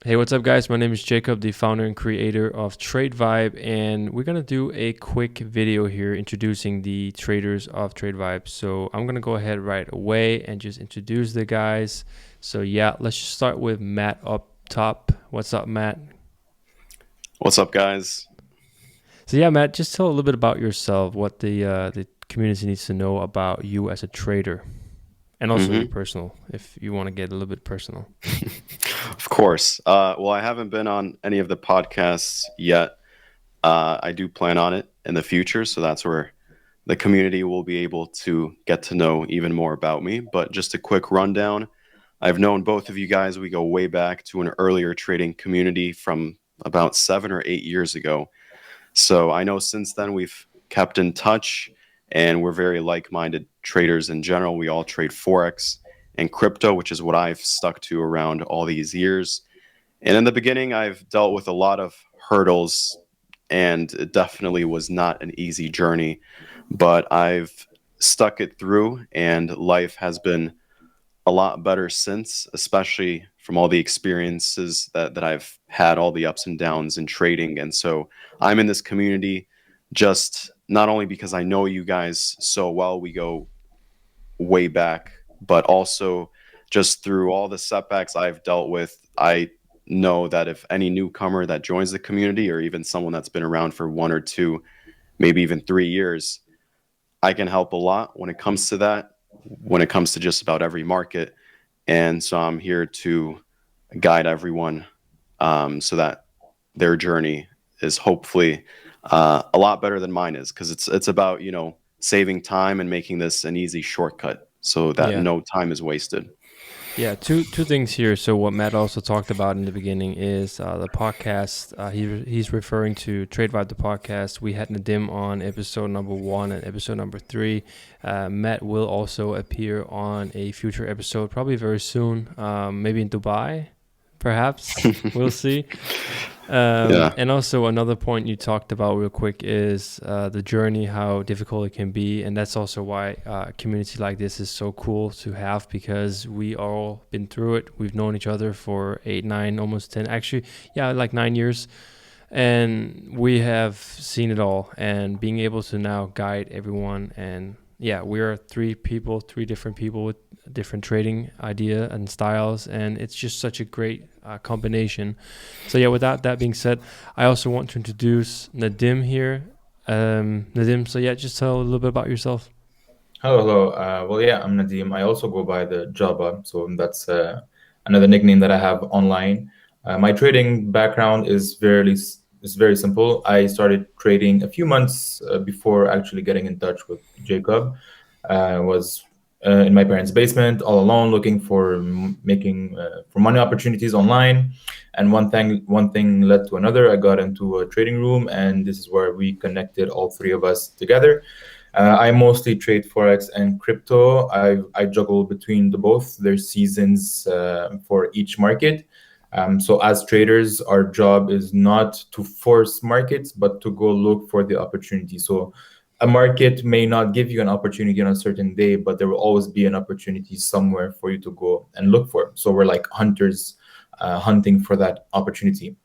Hey, what's up, guys? My name is Jakob, the founder and creator of TradeVibe, and we're gonna do a quick video here introducing the traders of TradeVibe. So I'm gonna go ahead right away and just introduce the guys. So yeah, let's just start with Matt up top. What's up, Matt? What's up, guys? So yeah, Matt, just tell a little bit about yourself, what the community needs to know about you as a trader, and also your hmm personal, if you want to get a little bit personal. Of course. Well, I haven't been on any of the podcasts yet. I do plan on it in the future, so that's where the community will be able to get to know even more about me. But just a quick rundown. I've known both of you guys. We go way back to an earlier trading community from about 7 or 8 years ago. So I know since then we've kept in touch and we're very like minded traders in general. We all trade Forex and crypto, which is what I've stuck to around all these years. And in the beginning, I've dealt with a lot of hurdles, and it definitely was not an easy journey, but I've stuck it through, and life has been a lot better since, especially from all the experiences that I've had, all the ups and downs in trading. And so I'm in this community just not only because I know you guys so well, we go way back, but also just through all the setbacks I've dealt with. I know that if any newcomer that joins the community, or even someone that's been around for 1 or 2, maybe even 3 years, I can help a lot when it comes to that, when it comes to just about every market. And so I'm here to guide everyone so that their journey is hopefully a lot better than mine is, because it's about saving time and making this an easy shortcut so that Yeah. no time is wasted. Yeah, two things here. So what Matt also talked about in the beginning is the podcast. He's referring to TradeVibe the podcast. We had Nadim on episode number 1 and episode number 3. Matt will also appear on a future episode, probably very soon. Maybe in Dubai, perhaps. We'll see. Yeah. And also another point you talked about real quick is the journey, how difficult it can be, and that's also why a community like this is so cool to have, because we all been through it. We've known each other for 8, 9, almost 10, actually, yeah, like 9 years, and we have seen it all. And being able to now guide everyone, and yeah, we are three different people with different trading idea and styles, and it's just such a great combination. So yeah, with that being said, I also want to introduce Nadim here. Nadim, so yeah, just tell a little bit about yourself. Hello, hello. Well, yeah, I'm Nadim. I also go by the Java, so that's another nickname that I have online. My trading background is very simple. I started trading a few months before actually getting in touch with Jacob. Was in my parents' basement, all alone, looking for making for money opportunities online. And one thing led to another. I got into a trading room, and this is where we connected, all three of us together. I mostly trade Forex and crypto. I juggle between the both. There's seasons for each market. So as traders, our job is not to force markets, but to go look for the opportunity. So a market may not give you an opportunity on a certain day, but there will always be an opportunity somewhere for you to go and look for. So we're like hunters hunting for that opportunity.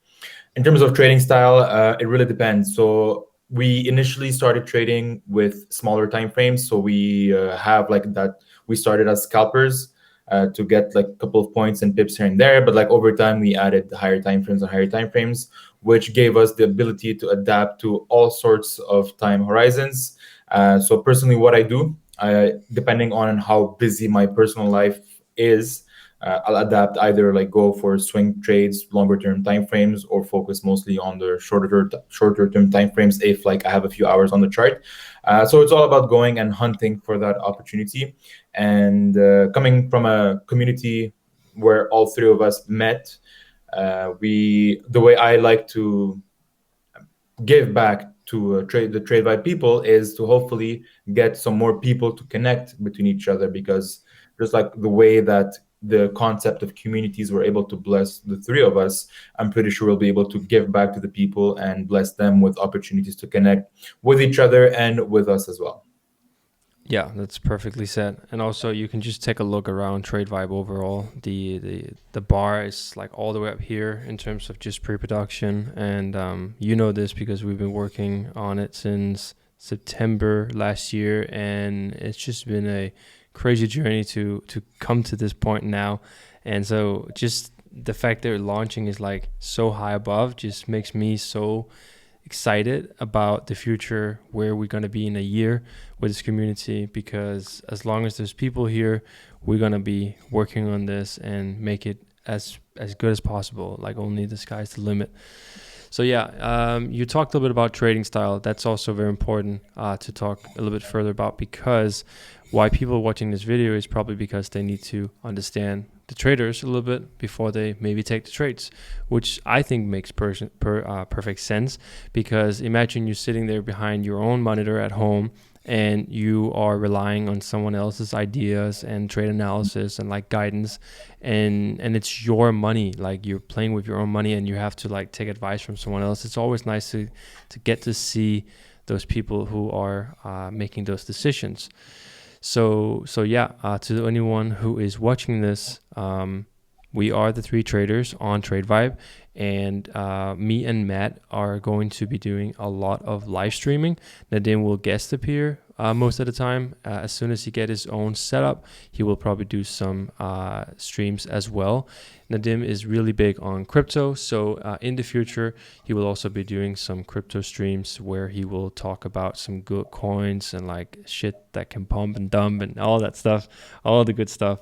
In terms of trading style, it really depends. So we initially started trading with smaller time frames. So we have like that. We started as scalpers to get like a couple of points and pips here and there. But like over time, we added higher time frames and higher time frames, which gave us the ability to adapt to all sorts of time horizons. So personally, what I do, depending on how busy my personal life is, I'll adapt, either like go for swing trades, longer term time frames, or focus mostly on the shorter term time frames if like I have a few hours on the chart. So it's all about going and hunting for that opportunity. And coming from a community where all three of us met, we the way I like to give back to the TradeVibe people is to hopefully get some more people to connect between each other, because just like the way that the concept of communities were able to bless the three of us, I'm pretty sure we'll be able to give back to the people and bless them with opportunities to connect with each other and with us as well. Yeah, that's perfectly said. And also, you can just take a look around TradeVibe overall. The bar is like all the way up here in terms of just pre-production, and you know this because we've been working on it since September last year, and it's just been a crazy journey to come to this point now. And so, just the fact that launching is like so high above just makes me so excited about the future, where we're going to be in a year with this community, because as long as there's people here, we're going to be working on this and make it as good as possible. Like, only the sky's the limit. So yeah, you talked a little bit about trading style. That's also very important to talk a little bit further about, because why people are watching this video is probably because they need to understand the traders a little bit before they maybe take the trades, which I think makes perfect sense. Because imagine you're sitting there behind your own monitor at home, and you are relying on someone else's ideas and trade analysis and like guidance, and it's your money, like you're playing with your own money, and you have to like take advice from someone else. It's always nice to get to see those people who are making those decisions. So yeah, to anyone who is watching this, we are the three traders on TradeVibe, and me and Matt are going to be doing a lot of live streaming. Nadim will guest appear most of the time. As soon as he gets his own setup, he will probably do some streams as well. Nadim is really big on crypto, so in the future, he will also be doing some crypto streams where he will talk about some good coins and like shit that can pump and dump and all that stuff, all the good stuff.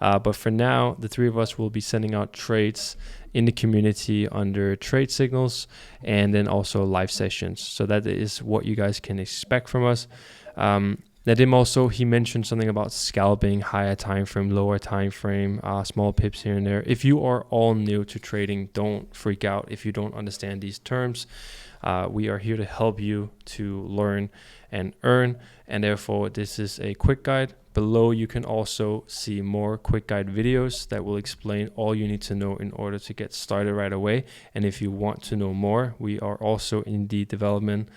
But for now, the three of us will be sending out trades in the community under trade signals, and then also live sessions. So that is what you guys can expect from us. Nadim also, he mentioned something about scalping, higher time frame, lower time frame, small pips here and there. If you are all new to trading, don't freak out if you don't understand these terms. We are here to help you to learn and earn, and therefore this is a quick guide. Below you can also see more quick guide videos that will explain all you need to know in order to get started right away. And if you want to know more, we are also in the development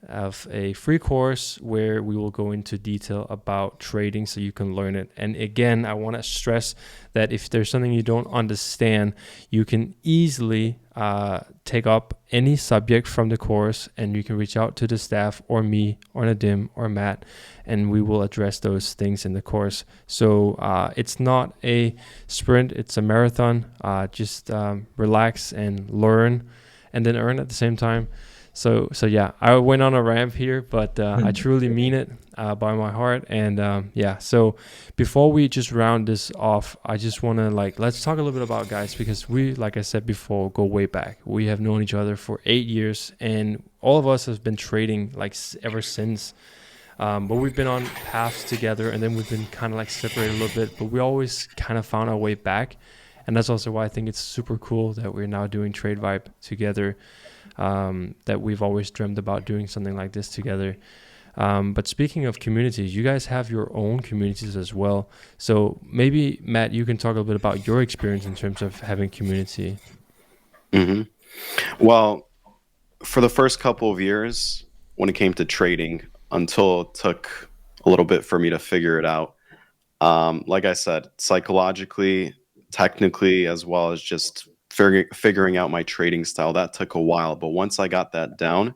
of a free course where we will go into detail about trading so you can learn it. And again, I want to stress that if there's something you don't understand, you can easily take up any subject from the course, and you can reach out to the staff or me or Nadim or Matt, and we will address those things in the course. So it's not a sprint, it's a marathon. Just relax and learn, and then earn at the same time. So yeah, I went on a ramp here, but I truly mean it by my heart. And yeah, so before we just round this off, I just want to let's talk a little bit about guys, because we, like I said before, go way back. We have known each other for 8 years, and all of us have been trading ever since. But we've been on paths together, and then we've been kind of separated a little bit, but we always kind of found our way back. And that's also why I think it's super cool that we're now doing TradeVibe together. That we've always dreamed about doing something like this together. But speaking of communities, you guys have your own communities as well. So maybe, Matt, you can talk a little bit about your experience in terms of having community. Mm-hmm. Well, for the first couple of years, when it came to trading, until it took a little bit for me to figure it out, like I said, psychologically, technically, as well as just figuring out my trading style, that took a while. But once I got that down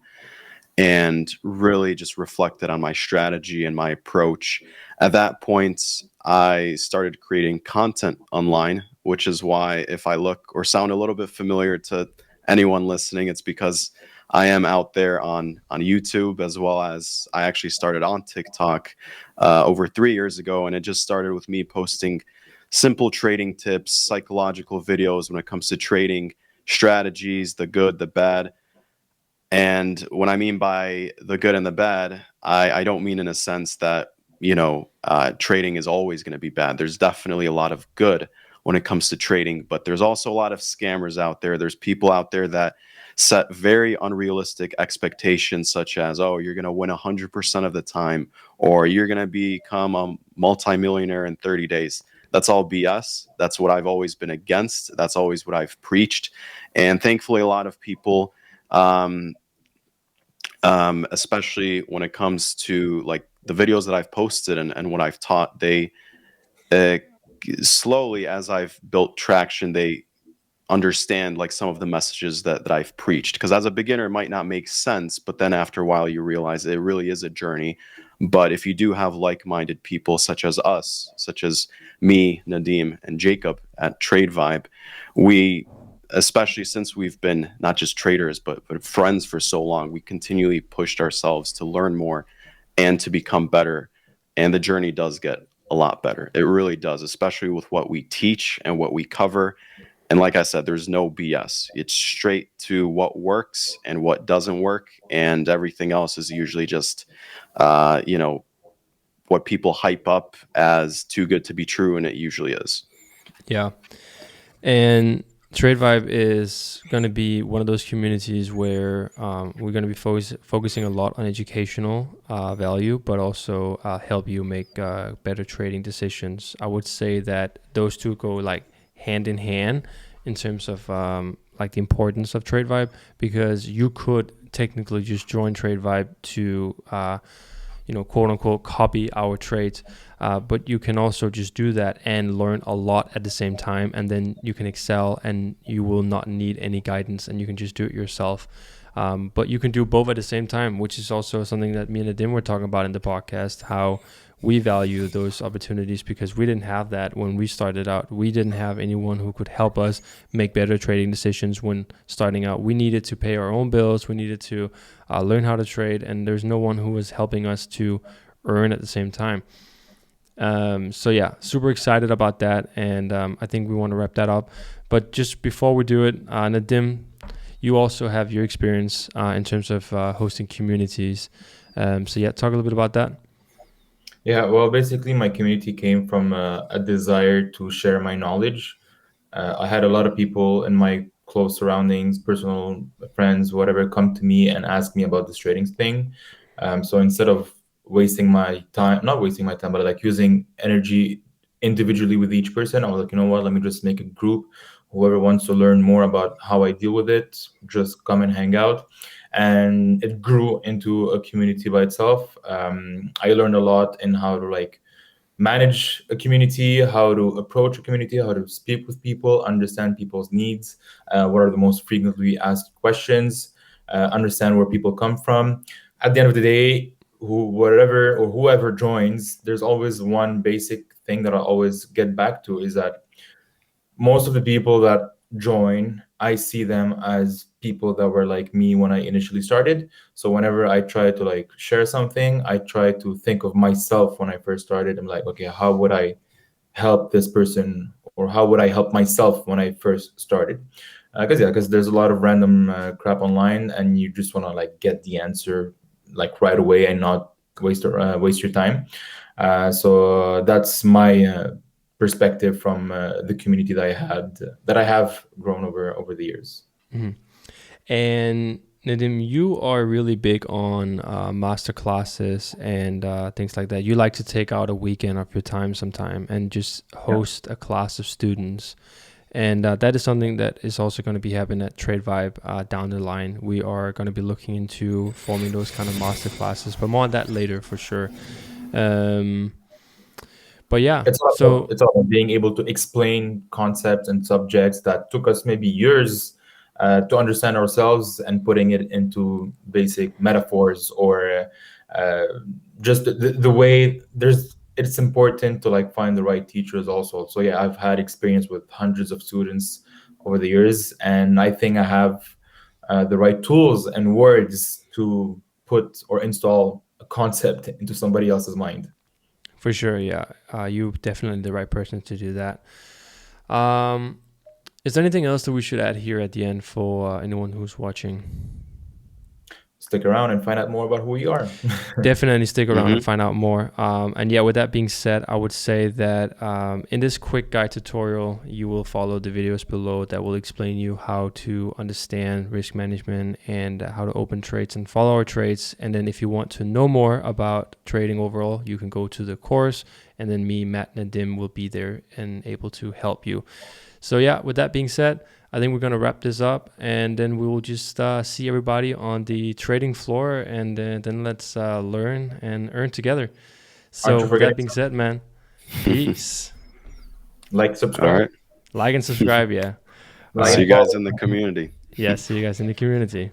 and really just reflected on my strategy and my approach, at that point, I started creating content online, which is why if I look or sound a little bit familiar to anyone listening, it's because I am out there on YouTube, as well as I actually started on TikTok over 3 years ago. And it just started with me posting simple trading tips, psychological videos when it comes to trading strategies, the good, the bad. And what I mean by the good and the bad, I don't mean in a sense that, trading is always going to be bad. There's definitely a lot of good when it comes to trading, but there's also a lot of scammers out there. There's people out there that set very unrealistic expectations, such as, oh, you're going to win 100% of the time, or you're going to become a multimillionaire in 30 days. That's all BS. That's what I've always been against. That's always what I've preached. And thankfully, a lot of people, especially when it comes to the videos that I've posted and what I've taught, they slowly, as I've built traction, they understand like some of the messages that I've preached. Because as a beginner, it might not make sense, but then after a while, you realize it really is a journey. But if you do have like-minded people such as us, such as me, Nadim, and Jakob at TradeVibe, we, especially since we've been not just traders but friends for so long, we continually pushed ourselves to learn more and to become better. And the journey does get a lot better. It really does, especially with what we teach and what we cover. And like I said, there's no BS. It's straight to what works and what doesn't work, and everything else is usually just, what people hype up as too good to be true, and it usually is. Yeah. And TradeVibe is going to be one of those communities where we're going to be focusing a lot on educational value, but also help you make better trading decisions. I would say that those two go like hand in hand in terms of like the importance of TradeVibe, because you could technically just join TradeVibe to quote unquote copy our trades, but you can also just do that and learn a lot at the same time, and then you can excel and you will not need any guidance and you can just do it yourself. But you can do both at the same time, which is also something that me and Nadim were talking about in the podcast, how we value those opportunities, because we didn't have that when we started out. We didn't have anyone who could help us make better trading decisions when starting out. We needed to pay our own bills. We needed to learn how to trade, and there's no one who was helping us to earn at the same time. So yeah, super excited about that, and I think we want to wrap that up. But just before we do it, Nadim, you also have your experience in terms of hosting communities. So yeah, talk a little bit about that. Yeah, well, basically, my community came from a desire to share my knowledge. I had a lot of people in my close surroundings, personal friends, whatever, come to me and ask me about this trading thing. So instead of wasting my time, not wasting my time, but like using energy individually with each person, I was like, you know what, let me just make a group. Whoever wants to learn more about how I deal with it, just come and hang out. And it grew into a community by itself. I learned a lot in how to like manage a community, how to approach a community, how to speak with people, understand people's needs, what are the most frequently asked questions, understand where people come from. At the end of the day, whoever joins, there's always one basic thing that I always get back to, is that most of the people that join, I see them as people that were like me when I initially started. So whenever I try to like share something, I try to think of myself when I first started. I'm like, okay, how would I help this person, or how would I help myself when I first started? Because there's a lot of random crap online, and you just want to like get the answer like right away and not waste your time. So that's my perspective from the community that I have grown over the years. Mm-hmm. And Nadim, you are really big on master classes and things like that. You like to take out a weekend of your time sometime and just host a class of students. And that is something that is also going to be happening at TradeVibe down the line. We are going to be looking into forming those kind of master classes, but more on that later for sure. But yeah, it's all about being able to explain concepts and subjects that took us maybe years to understand ourselves, and putting it into basic metaphors, or just the way it's important to like find the right teachers also. So yeah, I've had experience with hundreds of students over the years, and I think I have the right tools and words to put or install a concept into somebody else's mind. For sure, yeah. You're definitely the right person to do that. Is there anything else that we should add here at the end for anyone who's watching? Stick around and find out more about who we are. Definitely stick around and find out more. And yeah, with that being said, I would say that in this quick guide tutorial, you will follow the videos below that will explain you how to understand risk management and how to open trades and follow our trades. And then if you want to know more about trading overall, you can go to the course, and then me, Matt, and Nadim will be there and able to help you. So yeah, with that being said, I think we're going to wrap this up, and then we will just see everybody on the trading floor, and then let's learn and earn together. So with that being said, man, peace. Like, subscribe. All right. Like and subscribe, yeah. See you guys in the community. Yeah, see you guys in the community.